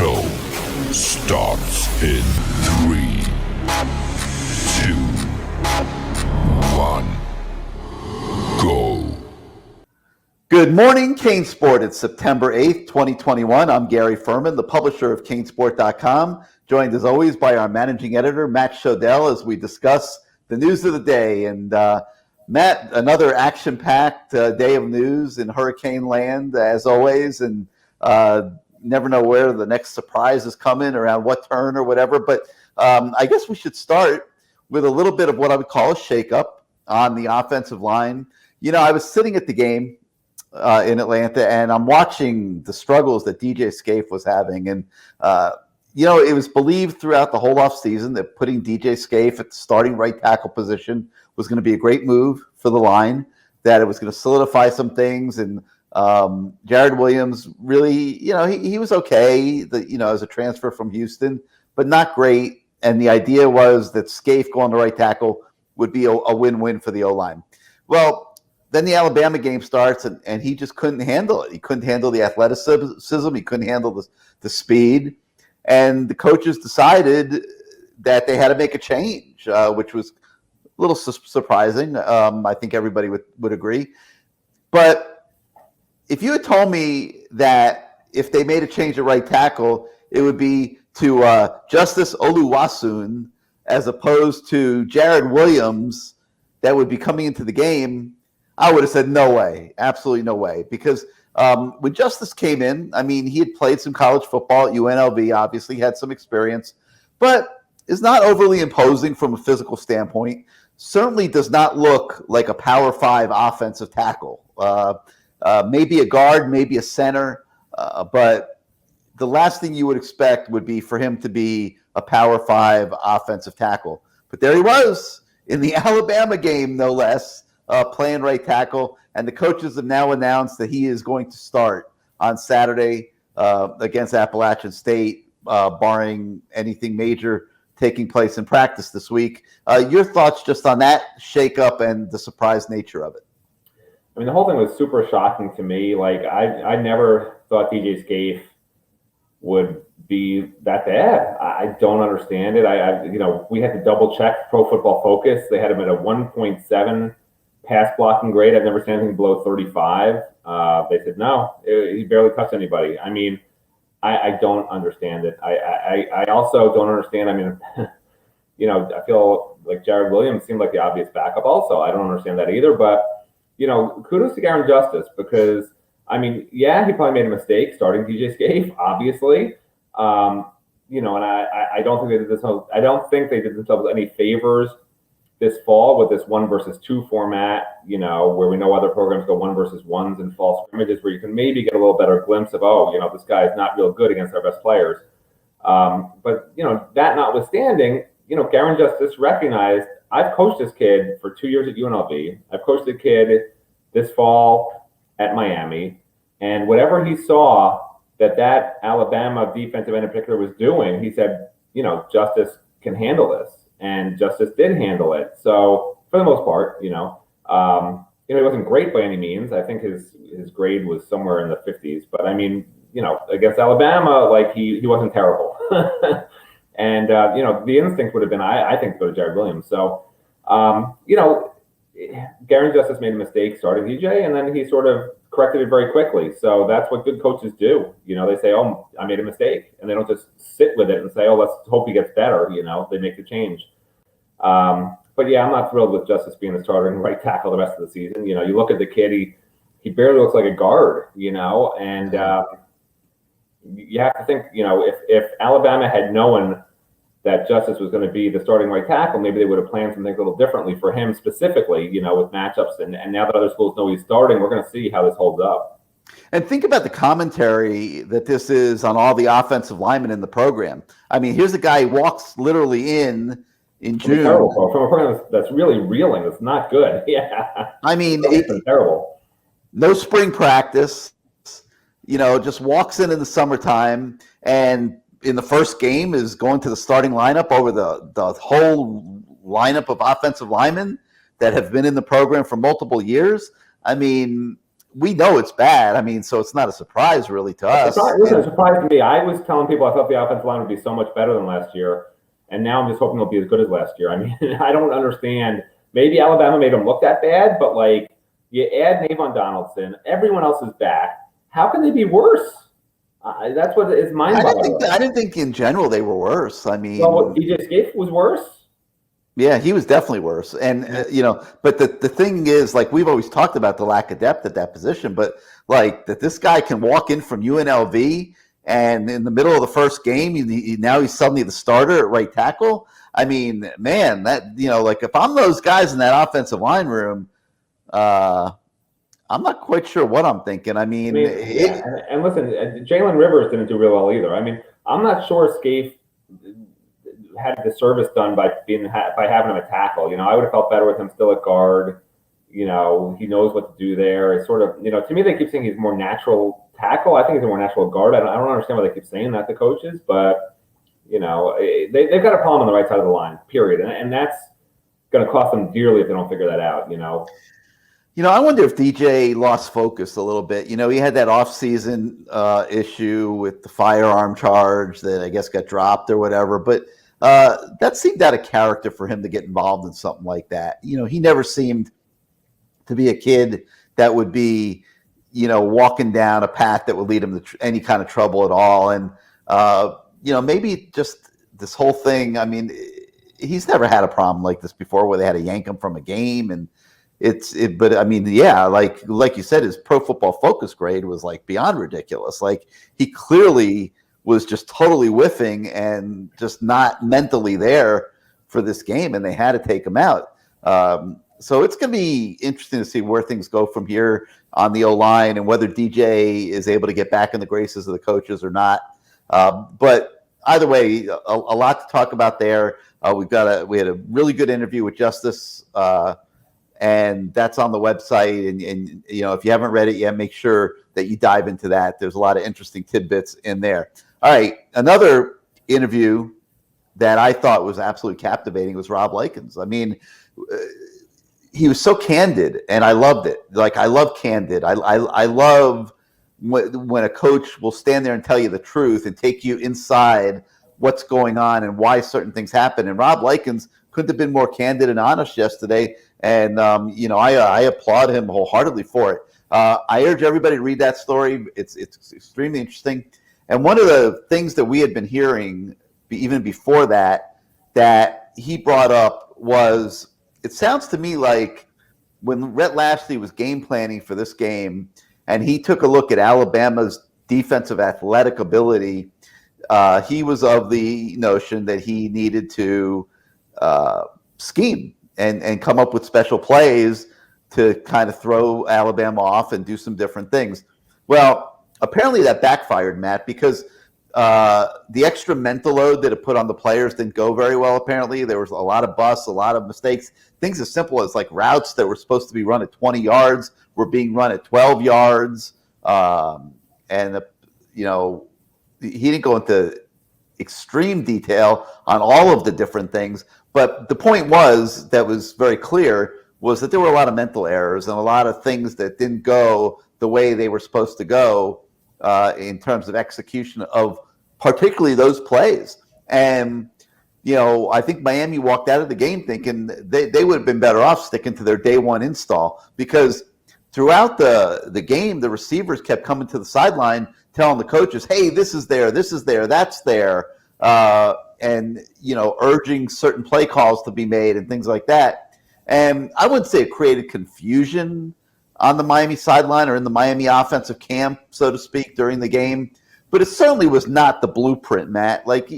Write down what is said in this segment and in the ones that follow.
show starts in 3, 2, 1, go. Good morning, CaneSport. It's September 8th, 2021. I'm Gary Furman, the publisher of CaneSport.com, joined as always by our managing editor, Matt Shodell, as we discuss the news of the day. And Matt, another action-packed day of news in hurricane land, as always, and never know where the next surprise is coming, around what turn or whatever. But I guess we should start with a little bit of what I would call a shakeup on the offensive line. You know, I was sitting at the game in Atlanta, and I'm watching the struggles that DJ Scaife was having. And, you know, it was believed throughout the whole offseason that putting DJ Scaife at the starting right tackle position was going to be a great move for the line, that it was going to solidify some things. And Jared Williams really, you know, he was okay, as a transfer from Houston, but not great. And the idea was that Scaife going to right tackle would be a win-win for the O-line. Well, then the Alabama game starts, and he just couldn't handle it. He couldn't handle the athleticism. He couldn't handle the speed. And the coaches decided that they had to make a change, which was a little surprising. I think everybody would agree. But if you had told me that if they made a change at right tackle, it would be to Justice Oluwaseun as opposed to Jared Williams that would be coming into the game, I would have said no way, absolutely no way. Because when Justice came in, I mean, he had played some college football at UNLV, obviously had some experience, but is not overly imposing from a physical standpoint. Certainly does not look like a Power 5 offensive tackle. Maybe a guard, maybe a center, but the last thing you would expect would be for him to be a Power 5 offensive tackle. But there he was in the Alabama game, no less, playing right tackle. And the coaches have now announced that he is going to start on Saturday against Appalachian State, barring anything major taking place in practice this week. Your thoughts just on that shakeup and the surprise nature of it? I mean, the whole thing was super shocking to me. Like, I never thought DJ Scaife would be that bad. I don't understand it. We had to double check Pro Football Focus. They had him at a 1.7 pass blocking grade. I've never seen anything below 35. They said, no, he barely touched anybody. I mean, I don't understand it. I also don't understand. I mean, I feel like Jared Williams seemed like the obvious backup also. I don't understand that either. But, kudos to Garen Justice, because, I mean, yeah, he probably made a mistake starting DJ Scaife, obviously. And I don't think they did this. I don't think they did themselves any favors this fall with this 1 versus 2 format, where we know other programs go 1 versus 1s in fall scrimmages, where you can maybe get a little better glimpse of, this guy is not real good against our best players. But that notwithstanding, Garen Justice recognized, I've coached this kid for 2 years at UNLV. I've coached the kid this fall at Miami, and whatever he saw that Alabama defensive end in particular was doing, he said, Justice can handle this. And Justice did handle it. So for the most part, he wasn't great by any means. I think his grade was somewhere in the 50s. But I mean, against Alabama, like he wasn't terrible. And the instinct would have been, I think, to go to Jared Williams. So Garen Justice made a mistake starting DJ, and then he sort of corrected it very quickly. So that's what good coaches do. They say, oh, I made a mistake. And they don't just sit with it and say, oh, let's hope he gets better. They make the change. But yeah, I'm not thrilled with Justice being the starter and right tackle the rest of the season. You look at the kid, he barely looks like a guard, and you have to think, if Alabama had known that Justice was going to be the starting right tackle, maybe they would have planned some things a little differently for him specifically, with matchups. And now that other schools know he's starting, we're going to see how this holds up. And think about the commentary that this is on all the offensive linemen in the program. I mean, here's a guy who walks literally in June. Terrible, from a program that's really reeling. It's not good. Yeah. I mean, it's terrible. No spring practice, just walks in the summertime, and in the first game is going to the starting lineup over the whole lineup of offensive linemen that have been in the program for multiple years. I mean, we know it's bad. I mean, so it's not a surprise really to us. Listen, a surprise to me. I was telling people I thought the offensive line would be so much better than last year, and now I'm just hoping it'll be as good as last year. I mean, I don't understand. Maybe Alabama made them look that bad, but like you add Navon Donaldson, everyone else is back. How can they be worse? That's what is mind-boggling. I didn't think in general they were worse. I mean, well, DJ Scaife was worse. Yeah, he was definitely worse. And, but the thing is, like, we've always talked about the lack of depth at that position, but like that this guy can walk in from UNLV and in the middle of the first game, now he's suddenly the starter at right tackle. I mean, man, that, like if I'm those guys in that offensive line room, I'm not quite sure what I'm thinking. I mean, and listen, Jalen Rivers didn't do real well either. I mean, I'm not sure Scaife had the service done by having him a tackle. I would have felt better with him still at guard. He knows what to do there. It's sort of, to me, they keep saying he's more natural tackle. I think he's a more natural guard. I don't understand why they keep saying that to coaches, but they've got a problem on the right side of the line, period. And that's going to cost them dearly if they don't figure that out. I wonder if DJ lost focus a little bit. He had that off-season issue with the firearm charge that I guess got dropped or whatever, but that seemed out of character for him to get involved in something like that. He never seemed to be a kid that would be, walking down a path that would lead him to any kind of trouble at all. And, maybe just this whole thing, I mean, he's never had a problem like this before where they had to yank him from a game. And but I mean, yeah, like you said, his Pro Football Focus grade was like beyond ridiculous. Like he clearly was just totally whiffing and just not mentally there for this game, and they had to take him out. So it's going to be interesting to see where things go from here on the O-line and whether DJ is able to get back in the graces of the coaches or not. But either way, a lot to talk about there. We had a really good interview with Justice, and that's on the website. And if you haven't read it yet, make sure that you dive into that. There's a lot of interesting tidbits in there. All right, another interview that I thought was absolutely captivating was Rob Likens. I mean, he was so candid, and I loved it. Like, I love candid. I love when a coach will stand there and tell you the truth and take you inside what's going on and why certain things happen. And Rob Likens couldn't have been more candid and honest yesterday. And, I applaud him wholeheartedly for it. I urge everybody to read that story. It's extremely interesting. And one of the things that we had been hearing even before that he brought up was, it sounds to me like when Rhett Lashley was game planning for this game and he took a look at Alabama's defensive athletic ability, he was of the notion that he needed to scheme and come up with special plays to kind of throw Alabama off and do some different things. Well, apparently that backfired, Matt, because the extra mental load that it put on the players didn't go very well, apparently. There was a lot of busts, a lot of mistakes. Things as simple as like routes that were supposed to be run at 20 yards were being run at 12 yards. He didn't go into extreme detail on all of the different things. But the point that was very clear was that there were a lot of mental errors and a lot of things that didn't go the way they were supposed to go in terms of execution of particularly those plays. And, I think Miami walked out of the game thinking they would have been better off sticking to their day one install, because throughout the game, the receivers kept coming to the sideline telling the coaches, hey, this is there, that's there, and, urging certain play calls to be made and things like that. And I wouldn't say it created confusion on the Miami sideline or in the Miami offensive camp, so to speak, during the game. But it certainly was not the blueprint, Matt. Like,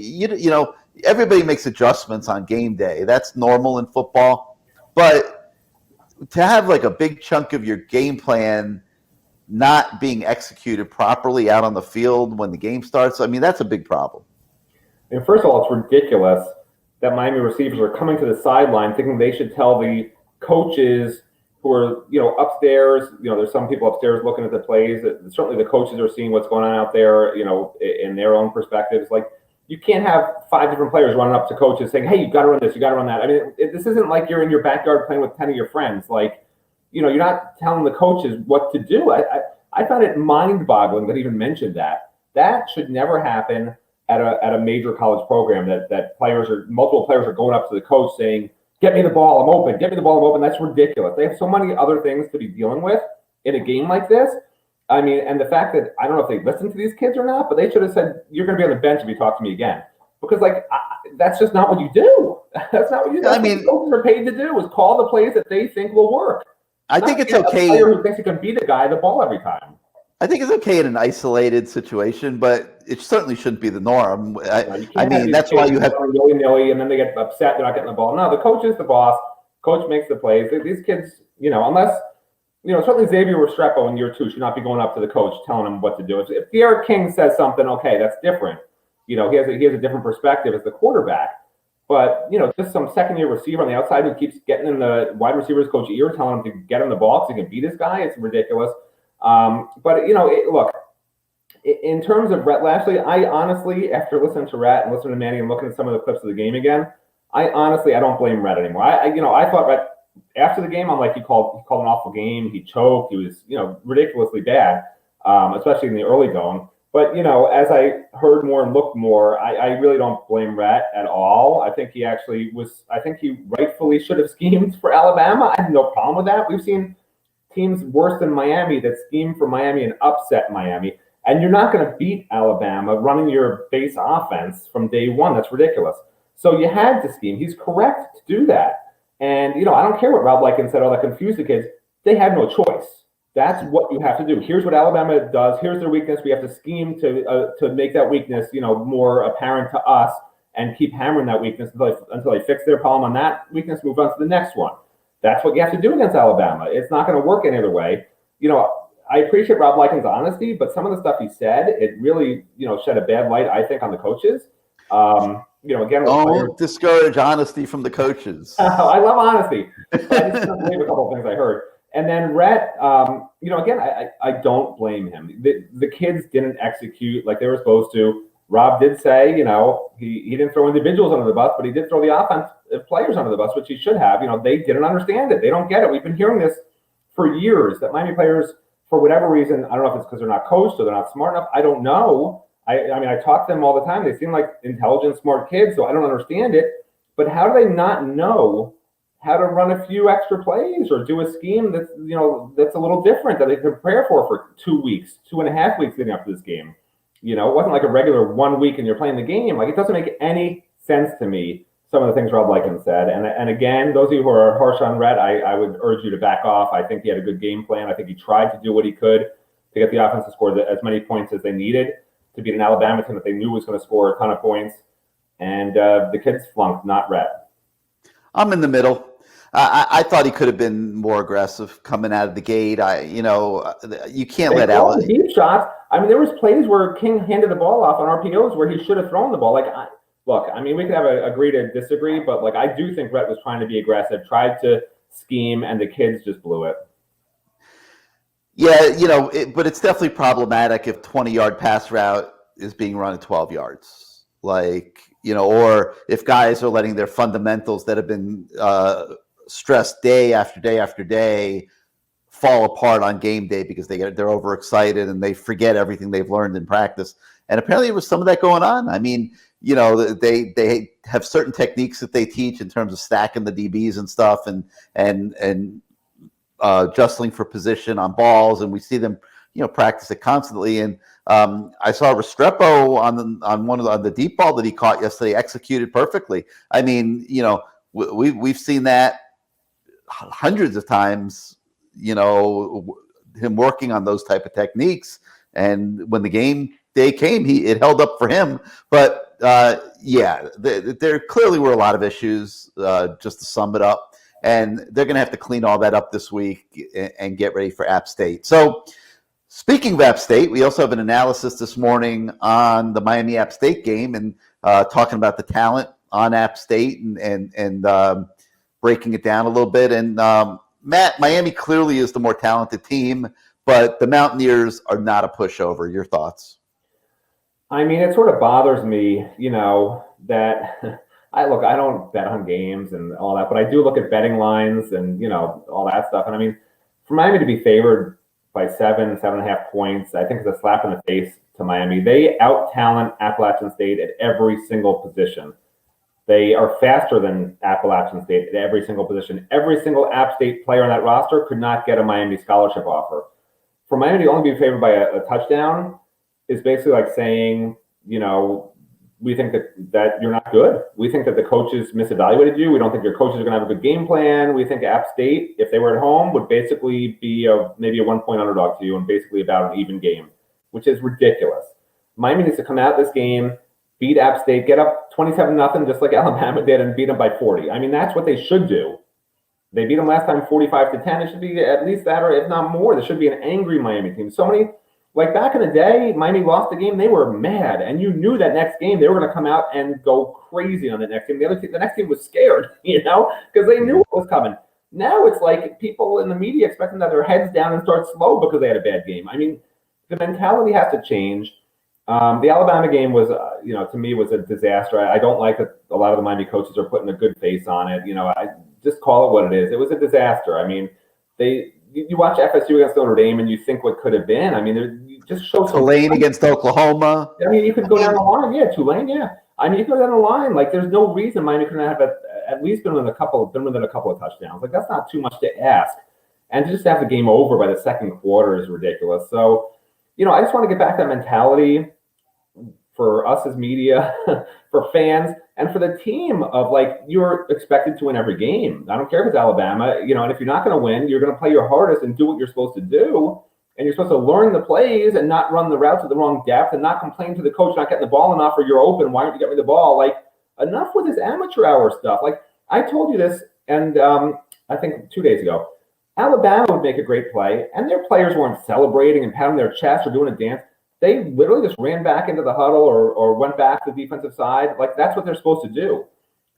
everybody makes adjustments on game day. That's normal in football. But to have like a big chunk of your game plan not being executed properly out on the field when the game starts, I mean, that's a big problem. And first of all, it's ridiculous that Miami receivers are coming to the sideline thinking they should tell the coaches who are, upstairs. There's some people upstairs looking at the plays. Certainly the coaches are seeing what's going on out there, in their own perspectives. Like, you can't have 5 different players running up to coaches saying, hey, you've got to run this, you got to run that. I mean, this isn't like you're in your backyard playing with 10 of your friends. Like, you're not telling the coaches what to do. I found it mind-boggling that he even mentioned that. That should never happen at a major college program, that multiple players are going up to the coach saying, get me the ball, I'm open, get me the ball, I'm open. That's ridiculous. They have so many other things to be dealing with in a game like this. I mean, and the fact that, I don't know if they listen to these kids or not, but they should have said, you're going to be on the bench if you talk to me again. Because, that's just not what you do. That's not what you do. That's what coaches are paid to do, is call the plays that they think will work. I think it's okay. A player who thinks he can beat a guy the ball every time. I think it's okay in an isolated situation, but it certainly shouldn't be the norm. I mean, that's why you have willy-nilly, and then they get upset they're not getting the ball. No, the coach is the boss. Coach makes the plays. These kids, unless, certainly Xavier Restrepo in year 2 should not be going up to the coach telling him what to do. If Derek King says something, okay, that's different. He has a different perspective as the quarterback. But, just some second-year receiver on the outside who keeps getting in the wide receiver's coach ear, telling him to get him the ball because he can beat this guy, it's ridiculous. But, look, in terms of Rhett Lashley, I honestly, after listening to Rhett and listening to Manny and looking at some of the clips of the game again, I don't blame Rhett anymore. I thought Rhett, after the game, I'm like, he called an awful game. He choked. He was, ridiculously bad, especially in the early going. But, as I heard more and looked more, I really don't blame Rhett at all. I think he rightfully should have schemed for Alabama. I have no problem with that. We've seen teams worse than Miami that scheme for Miami and upset Miami. And you're not going to beat Alabama running your base offense from day one. That's ridiculous. So you had to scheme. He's correct to do that. And, I don't care what Rob Likens said, that confused the kids. They had no choice. That's what you have to do. Here's what Alabama does. Here's their weakness. We have to scheme to make that weakness, more apparent to us, and keep hammering that weakness until they fix their problem on that weakness, move on to the next one. That's what you have to do against Alabama. It's not going to work any other way. I appreciate Rob Likens' honesty, but some of the stuff he said, it really, shed a bad light, I think, on the coaches. Again, don't discourage honesty from the coaches. I love honesty. I just can't believe a couple of things I heard. And then Rhett, again, I don't blame him. The kids didn't execute like they were supposed to. Rob did say, he didn't throw individuals under the bus, but he did throw the offensive players under the bus, which he should have. They didn't understand it. They don't get it. We've been hearing this for years, that Miami players, for whatever reason, I don't know if it's because they're not coached or they're not smart enough. I don't know. I talk to them all the time. They seem like intelligent, smart kids, so I don't understand it. But how do they not know how to run a few extra plays or do a scheme that's a little different that they can prepare for 2 weeks, 2.5 weeks leading up to this game? It wasn't like a regular 1 week and you're playing the game. Like, it doesn't make any sense to me, some of the things Rob Likens said. And again, those of you who are harsh on Rhett, I would urge you to back off. I think he had a good game plan. I think he tried to do what he could to get the offense to score as many points as they needed to beat an Alabama team that they knew was going to score a ton of points. And the kids flunked, not Rhett. I'm in the middle. I thought he could have been more aggressive coming out of the gate. You can't let Alabama deep shots. There was plays where King handed the ball off on RPOs where he should have thrown the ball. We could have agree to disagree, but I do think Rhett was trying to be aggressive, tried to scheme, and the kids just blew it. Yeah, but it's definitely problematic if 20-yard pass route is being run at 12 yards. Or if guys are letting their fundamentals that have been stressed day after day after day fall apart on game day because they're overexcited and they forget everything they've learned in practice. And apparently there was some of that going on. They have certain techniques that they teach in terms of stacking the DBs and stuff and jostling for position on balls, and we see them, practice it constantly. And I saw Restrepo on the deep ball that he caught yesterday, executed perfectly. We've seen that hundreds of times. Him working on those type of techniques, and when the game day came, it held up for him. But there clearly were a lot of issues. Just to sum it up. And they're going to have to clean all that up this week and get ready for App State. So speaking of App State, we also have an analysis this morning on the Miami App State game and talking about the talent on App State and breaking it down a little bit. And Matt, Miami clearly is the more talented team, but the Mountaineers are not a pushover. Your thoughts? It sort of bothers me, that I don't bet on games and all that, but I do look at betting lines and, all that stuff. And for Miami to be favored by 7.5 points, I think it's a slap in the face to Miami. They out-talent Appalachian State at every single position. They are faster than Appalachian State at every single position. Every single App State player on that roster could not get a Miami scholarship offer. For Miami to only be favored by a touchdown is basically like saying, we think that you're not good. We think that the coaches misevaluated you. We don't think your coaches are going to have a good game plan. We think App State, if they were at home, would basically be maybe a 1-point underdog to you and basically about an even game, which is ridiculous. Miami needs to come out this game, beat App State, get up 27-0, just like Alabama did, and beat them by 40. I mean, that's what they should do. They beat them last time 45-10. It should be at least that, or if not more. There should be an angry Miami team. So many. Like back in the day, Miami lost the game, they were mad, and you knew that next game they were going to come out and go crazy on the next game. The next team was scared, because they knew what was coming. Now it's like people in the media expecting that their heads down and start slow because they had a bad game. I mean, the mentality has to change. The Alabama game was, to me, was a disaster. I don't like that a lot of the Miami coaches are putting a good face on it. I just call it what it is. It was a disaster. I mean, you watch FSU against Notre Dame and you think what could have been. I mean, you just show Tulane against Oklahoma. I mean, you could go down the line. Yeah, Tulane. Yeah. I mean, you could go down the line. Like, there's no reason Miami couldn't have at least been within a couple of touchdowns. Like, that's not too much to ask. And to just have the game over by the second quarter is ridiculous. So, I just want to get back that mentality for us as media, for fans, and for the team of, like, you're expected to win every game. I don't care if it's Alabama, and if you're not going to win, you're going to play your hardest and do what you're supposed to do. And you're supposed to learn the plays and not run the routes at the wrong depth and not complain to the coach not getting the ball enough, or you're open, why aren't you getting me the ball? Like, enough with this amateur hour stuff. Like, I told you this, and I think 2 days ago, Alabama would make a great play, and their players weren't celebrating and pounding their chest or doing a dance. They literally just ran back into the huddle or went back to the defensive side. Like, that's what they're supposed to do.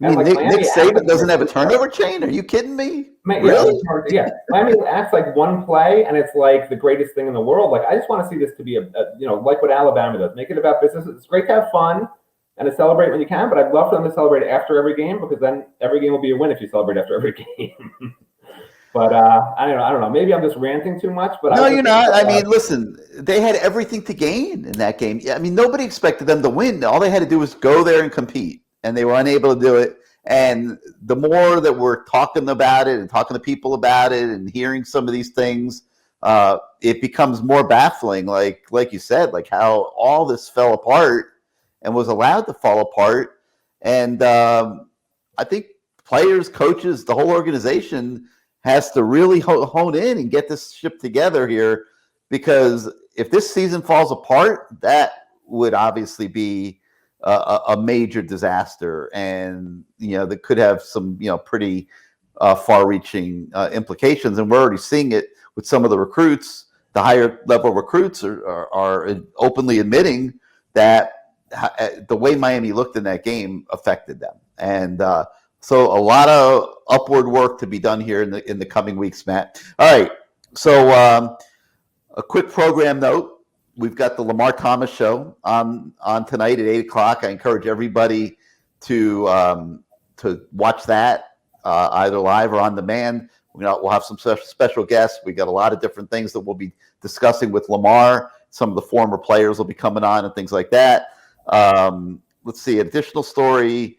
I mean, Nick Saban doesn't have a turnover chain? Are you kidding me? Really? Yeah. Miami acts like one play, and it's like the greatest thing in the world. Like, I just want to see this to be like what Alabama does. Make it about business. It's great to have fun and to celebrate when you can, but I'd love for them to celebrate after every game, because then every game will be a win if you celebrate after every game. But I don't know. Maybe I'm just ranting too much. But no, you're not. I mean, listen, they had everything to gain in that game. I mean, nobody expected them to win. All they had to do was go there and compete, and they were unable to do it. And the more that we're talking about it and talking to people about it and hearing some of these things, it becomes more baffling. Like you said, like how all this fell apart and was allowed to fall apart. And I think players, coaches, the whole organization has to really hone in and get this ship together here, because if this season falls apart, that would obviously be a major disaster, and that could have some pretty far-reaching implications. And we're already seeing it with some of the recruits. The higher level recruits are openly admitting that the way Miami looked in that game affected them, and so a lot of upward work to be done here in the coming weeks, Matt. All right, so a quick program note. We've got the Lamar Thomas show on tonight at 8 o'clock. I encourage everybody to watch that either live or on demand. We'll have some special guests. We got a lot of different things that we'll be discussing with Lamar. Some of the former players will be coming on and things like that. Let's see, additional story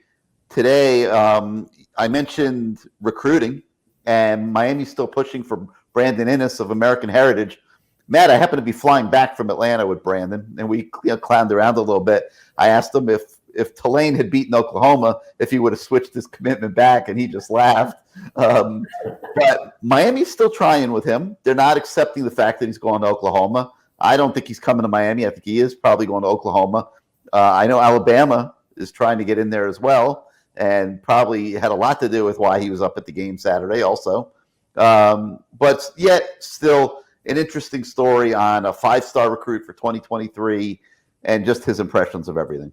today. I mentioned recruiting, and Miami's still pushing for Brandon Innes of American Heritage. Matt, I happened to be flying back from Atlanta with Brandon, and we clowned around a little bit. I asked him if Tulane had beaten Oklahoma, if he would have switched his commitment back, and he just laughed. But Miami's still trying with him. They're not accepting the fact that he's going to Oklahoma. I don't think he's coming to Miami. I think he is probably going to Oklahoma. I know Alabama is trying to get in there as well, and probably had a lot to do with why he was up at the game Saturday also. But yet still an interesting story on a 5-star recruit for 2023 and just his impressions of everything.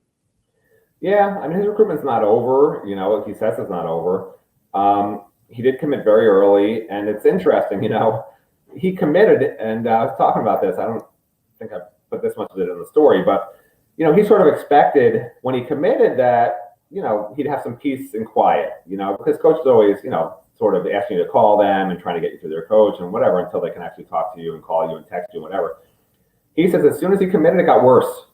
Yeah, I mean, his recruitment's not over. He says it's not over. He did commit very early, and it's interesting, he committed, and I was talking about this. I don't think I put this much of it in the story, but, he sort of expected when he committed that, he'd have some peace and quiet, because coaches always, sort of asking you to call them and trying to get you through their coach and whatever until they can actually talk to you and call you and text you and whatever. He says as soon as he committed, it got worse.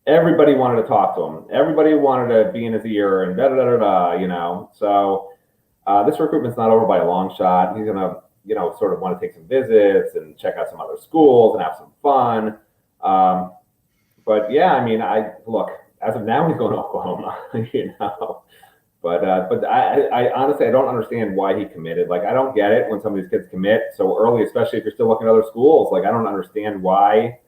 Everybody wanted to talk to him. Everybody wanted to be in his ear and da-da-da-da-da, So this recruitment's not over by a long shot. He's going to, sort of want to take some visits and check out some other schools and have some fun. But yeah, I mean, look, as of now, he's going to Oklahoma, But I honestly, I don't understand why he committed. Like, I don't get it when some of these kids commit so early, especially if you're still looking at other schools. Like, I don't understand why.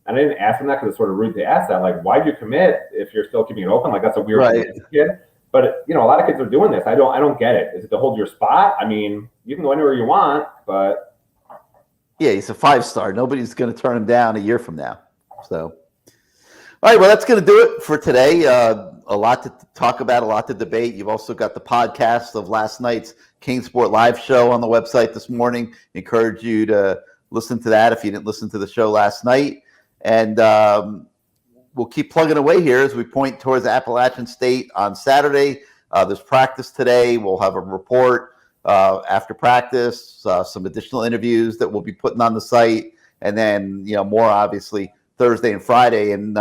And I didn't ask him that because it's sort of rude to ask that. Like, why'd you commit if you're still keeping it open? Like, that's a weird thing as a kid. But, a lot of kids are doing this. I don't get it. Is it to hold your spot? I mean, you can go anywhere you want, but. Yeah, he's a 5-star. Nobody's going to turn him down a year from now. So. All right, well, that's going to do it for today. A lot to talk about, a lot to debate. You've also got the podcast of last night's CaneSport live show on the website this morning. Encourage you to listen to that if you didn't listen to the show last night. And we'll keep plugging away here as we point towards Appalachian State on Saturday. There's practice today. We'll have a report after practice, some additional interviews that we'll be putting on the site, and then, more obviously Thursday and Friday. And,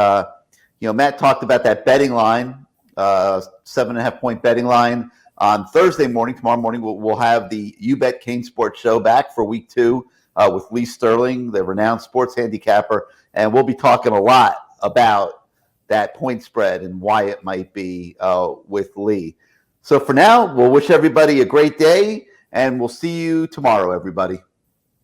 Matt talked about that betting line, 7.5 point betting line on Thursday morning. Tomorrow morning, we'll have the You Bet CaneSport show back for week 2 with Lee Sterling, the renowned sports handicapper. And we'll be talking a lot about that point spread and why it might be with Lee. So for now, we'll wish everybody a great day, and we'll see you tomorrow, everybody.